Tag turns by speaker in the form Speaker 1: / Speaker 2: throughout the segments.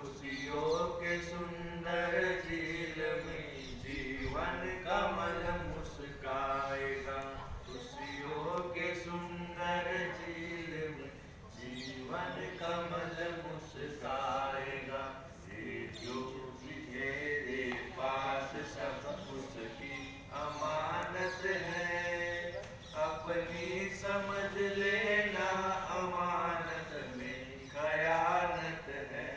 Speaker 1: खुशियों के सुंदर झील में जीवन कमल मुस्काएगा। खुशियों के सुंदर झील में जीवन कमल मुस्काएगा। ये जो भी तेरे पास सब उसकी अमानत है। अपनी समझ लेना अमानत में खयानत है।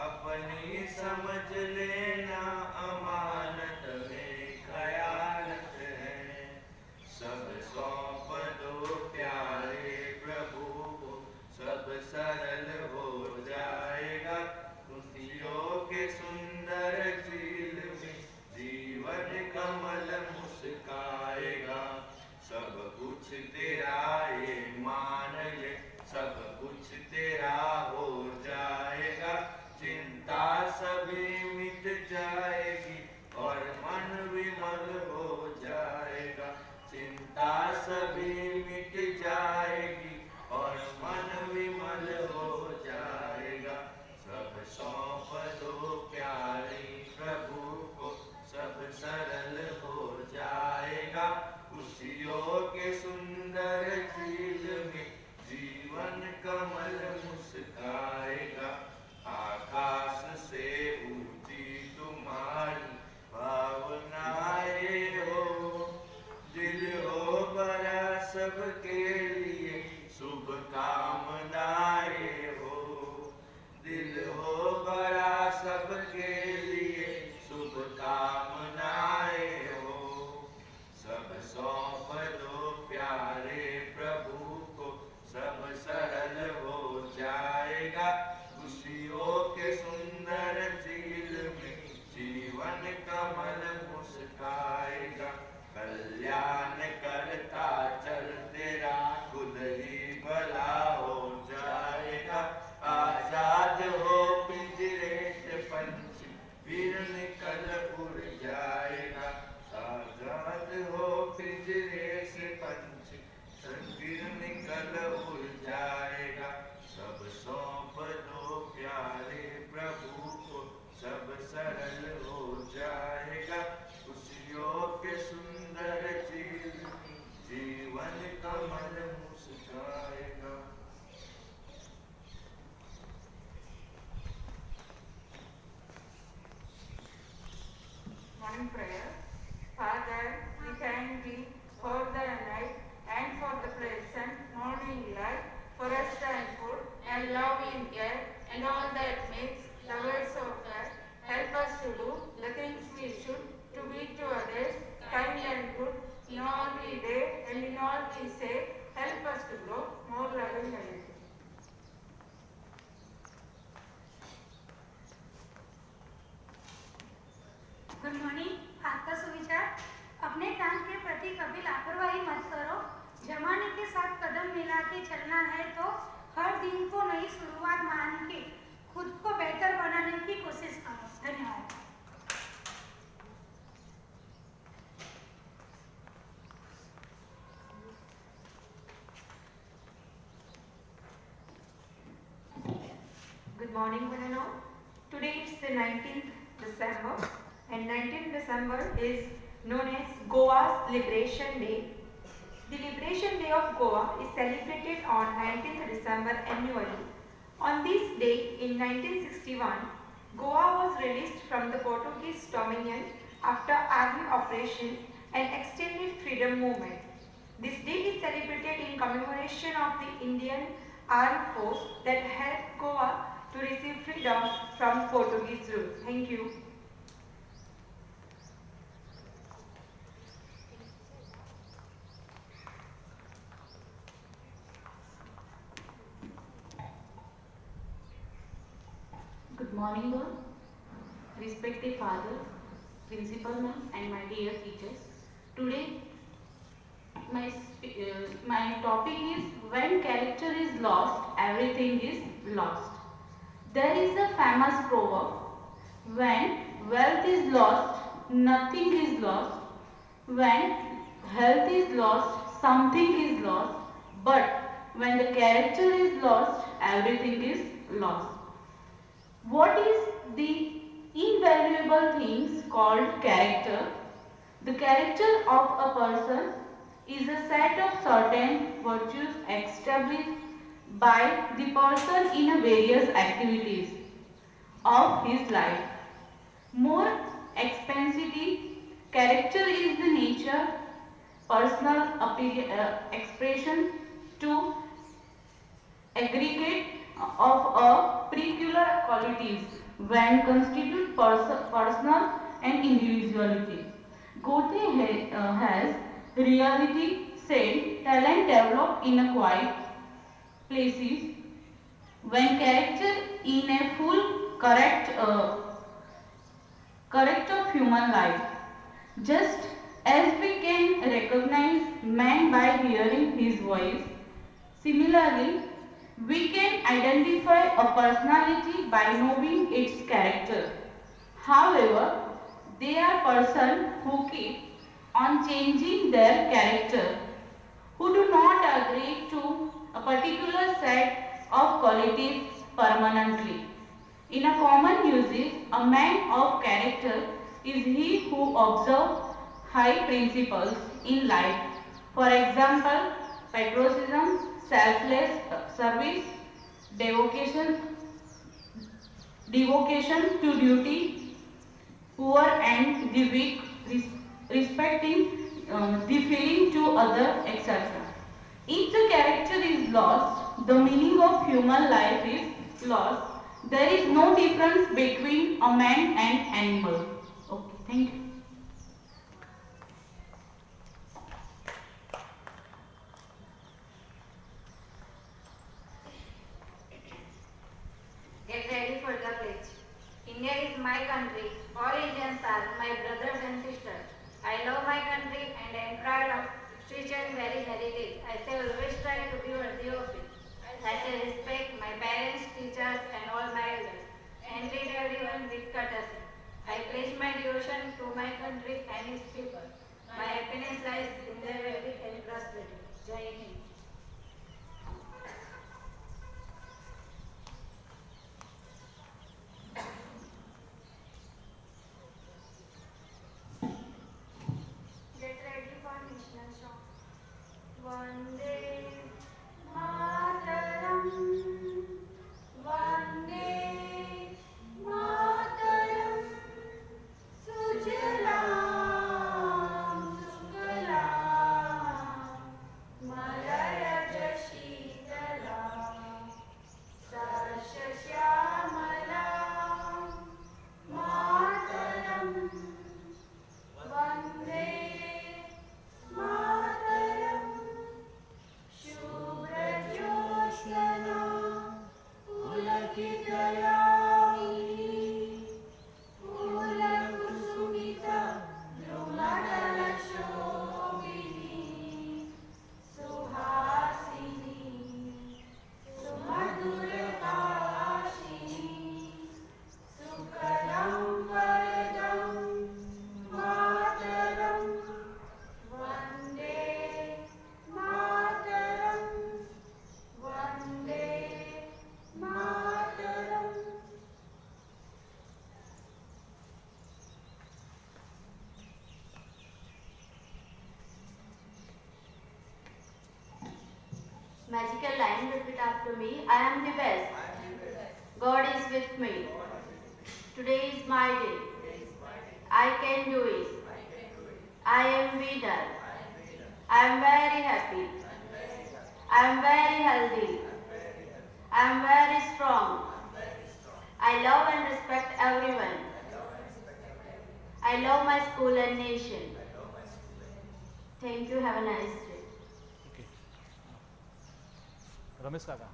Speaker 1: अपनी समझ लेना अमानत में खयानत है। सब सौंप दो प्यारे प्रभु को, सब सरल हो जाएगा। खुशियों के सुंदर झील में जीवन कमल मुस्काएगा। सब कुछ तेरा ये मान ले, सब कुछ तेरा हो जाएगा। चिंता सभी मिट जाएगी और मन विमल हो जाएगा। चिंता सभी मिट जाएगी और मन विमल हो जाएगा। सब सौंप दो प्यारे प्रभु को, सब सरल हो जाएगा। खुशियों के सुंदर झील में जीवन कमल मुस्काएगा। आकाश से ऊंची तुम्हारी भावनाएं हो, दिल हो बड़ा सबके लिए शुभ कामनाएं हो। दिल हो बड़ा सबके लिए शुभ कामनाएं हो। सब सौंप दो प्यारे प्रभु को, सब सरल हो जाएगा। खुशियों के सुंदर झील में जीवन कमल मुस्काएगा। कल्याण करता चल तेरा खुद ही भला हो जाएगा। आजाद हो पिंजरे से पंछी, फिर निकल उड़ जाएगा। आजाद हो पिंजरे से पंछी, फिर निकल उड़ जाएगा। सब सौंप दो प्यारे प्रभु को, सब सरल हो जाएगा। खुशियों के सुंदर झील में जीवन कमल मुस्काएगा।
Speaker 2: Morning prayer. Father, we thank thee for the night and for the present morning light, for us and food and love in air and all that makes the words of God. Help us to do the things we should, to be to others kind and good in all we do and in all we say. Help us to grow more loving and
Speaker 3: good morning. आपका सुविचार, अपने काम के प्रति कभी लापरवाही मत करो। जमाने के साथ कदम मिला के चलना है तो हर दिन को नई शुरुआत मान के खुद को बेहतर बनाने की कोशिश करो। धन्यवाद।
Speaker 4: Good morning, one and all. Today is the 19th December, and 19th December is known as Goa's Liberation Day. The Liberation Day of Goa is celebrated on 19th December annually. On this day in 1961, Goa was released from the Portuguese dominion after army operation and extended freedom movement. This day is celebrated in commemoration of the Indian Armed Force that helped Goa to receive freedom from Portuguese rule. Thank you.
Speaker 5: Good morning all. Respected father, principal ma'am and my dear teachers. Today my topic is when character is lost, everything is lost. There is a famous proverb, when wealth is lost, nothing is lost. When health is lost, something is lost. But when the character is lost, everything is lost. What is the invaluable things called character? The character of a person is a set of certain virtues established by the person in a various activities of his life. More expansively, character is the nature, personal expression to aggregate of a peculiar qualities when constitute personal and individuality. Goethe has reality said talent developed in a quiet places when character in a full correct of human life. Just as we can recognize man by hearing his voice, similarly, we can identify a personality by knowing its character. However, they are persons who keep on changing their character, who do not agree to a particular set of qualities permanently. In a common usage, a man of character is he who observes high principles in life. For example, patriotism, selfless service, devocation, devotion to duty, poor and the weak, respecting the feeling to other, etc. If the character is lost, the meaning of human life is lost. There is no difference between a man and animal. Okay, thank you.
Speaker 2: Get ready for the pledge. India is my country. All Indians are my brothers and sisters. I love my country and I am proud of its rich and varied heritage. I shall always try to be worthy of it. I shall respect my parents, teachers and all my elders and treat everyone with courtesy. I pledge my devotion to my country and its people. My happiness lies in their well and prosperity. Jai Hind.
Speaker 3: Get ready for national song. Vande Mataram. Vande Mataram. Sujalam Sufalam Malayaj Sheetalam Sarsyasyamalam Mataram. Vande Mataram. Shubhrajyosana Pulakitayamini Pulakusumita Drumadalashobini Suhasini Sumadurabhashini Sukadam Varadam Mataram. Vande Mataram. Vande Mataram.
Speaker 6: Magical line, repeat after me. I am the best. God is with me. Today is my day. I can do it. I am winner. I am very happy. I am very healthy. I am very strong. I love and respect everyone. I love my school and nation. Thank you. Have a nice day.
Speaker 7: Ramesh काका